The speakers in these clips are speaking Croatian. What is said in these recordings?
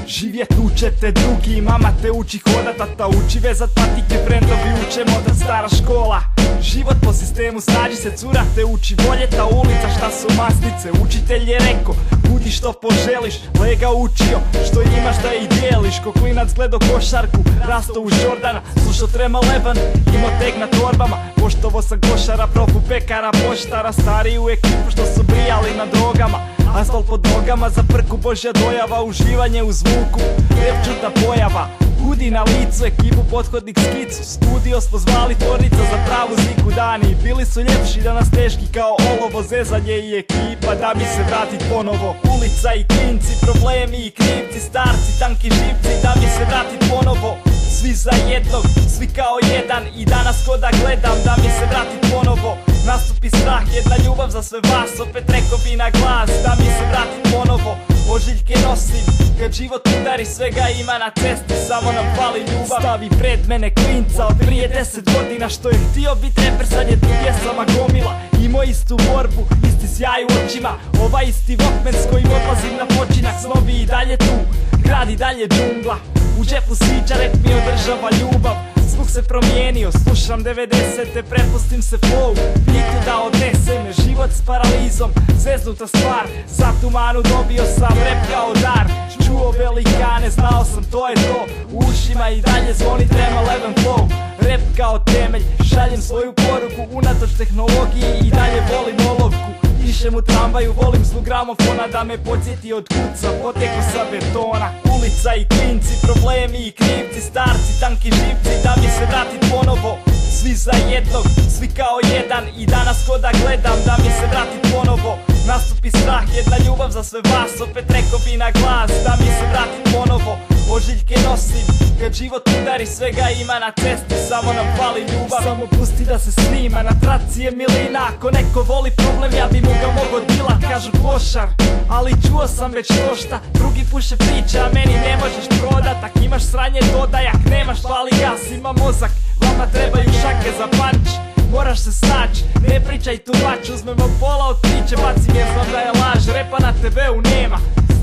Živjet učete drugi, mama te uči hodat, tata uči vezat patike, frendovi uče modat, stara škola. Život po sistemu, snađi se, cura te uči voljeta, ulica šta su masnice. Učitelj je reko, budi što poželiš, lega učio, što imaš da i dijeliš. Ko klinac gledo košarku, rasto uz Jordana, slušao Trema Leban, imao teg na torbama. Poštovo sam košara, profu pekara, poštara, stari u ekipu što su brijali na drogama. Asfalt pod nogama, za prku božja dojava, uživanje u zvuku, repčuta pojava. Hudi na licu, ekipu pothodnik skicu, studio smo zvali tvornica za pravu ziku. Dani bili su ljepši da nas teški kao olovo, zezanje i ekipa da mi se vratit ponovo. Ulica i klinci, problemi i krivci, starci, tanki živci da mi se vratit ponovo. Svi za jednog, svi kao jedan, i danas ko da gledam da mi se vratit ponovo. Nastupi strah, jedna ljubav za sve vas, opet reko bi na glas da mi se vratit ponovo. Ožiljke nosim, kad život udari, svega ima na cesti, samo nam fali ljubav. Stavi pred mene klinca od prije 10 godina što je htio bit reper, sad je tu pjesama gomila. Imao istu borbu, isti sjaj u očima, ovaj isti Walkman s kojim odlazim na počinak. Snovi i dalje tu, grad i dalje džungla, u džepu siđa, rep mi održava ljubav. Zvuk se promijenio, slušam 90-te, prepustim se flow, bitu da odnese me, život s paralizom, zeznuta stvar. Za tumanu dobio sam rep kao dar, čuo velikane, znao sam to je to. U ušima i dalje zvoni Trema Leban flow, rep kao temelj, šaljem svoju poruku unatoč tehnologiji, i dalje volim olovku. Pišem u tramvaju, volim zvuk gramofona da me podsjeti od kuca, poteko sa betona. Ulica i klinci, problemi i krivci, starci, tanki živci da mi se vratit ponovo. Svi za jednog, svi kao jedan, i danas ko da gledam da mi se vratit ponovo. Nastupi strah, jedna ljubav za sve vas, opet reko bi na glas da mi se vratit ponovo. Ožiljke nosim, kad život udari, svega ima na cesti, samo nam fali ljubav. Samo pusti da se snima, na traci je milina, ako neko voli problem ja bi mu ga mogo dilat. Kažu košar, ali čuo sam već došta, drugi puše priče, a meni ne možeš prodat. Ak imaš sranje dodaj, ak nemaš fali gas, ima mozak, vama trebaju šake za panč. Moraš se snać, ne pričaj tu mač, uzmemo pola od priče, bacim jer znam da je laž. Repa na TV-u nema,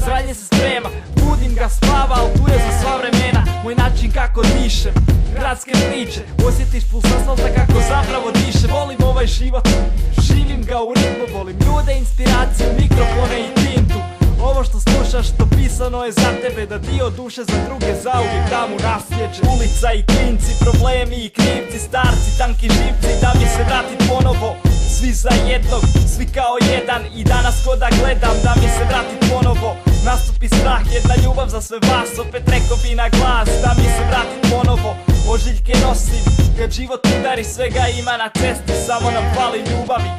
sranje se sprema, budim ga spava, al tu je za sva vremena. Moj način kako dišem, gradske priče, osjetiš puls asfalta kako zapravo diše. Volim ovaj život, živim ga u ritmu, volim ljude, inspiraciju, mikrofone i tintu. Ovo što slušaš, to pisano je za tebe, da dio duše za druge zauvijek da mu nasljeđe. Ulica i klinci, problemi i krivci, starci, tanki živci da mi se vratit ponovo. Svi za jednog, svi kao jedan, i danas ko da gledam da mi se vratit ponovo. Nastupi strah, jedna ljubav za sve vas, opet reko bi na glas da mi se vratit ponovo. Ožiljke nosim, kad život udari, svega ima na cesti, samo nam fali ljubavi.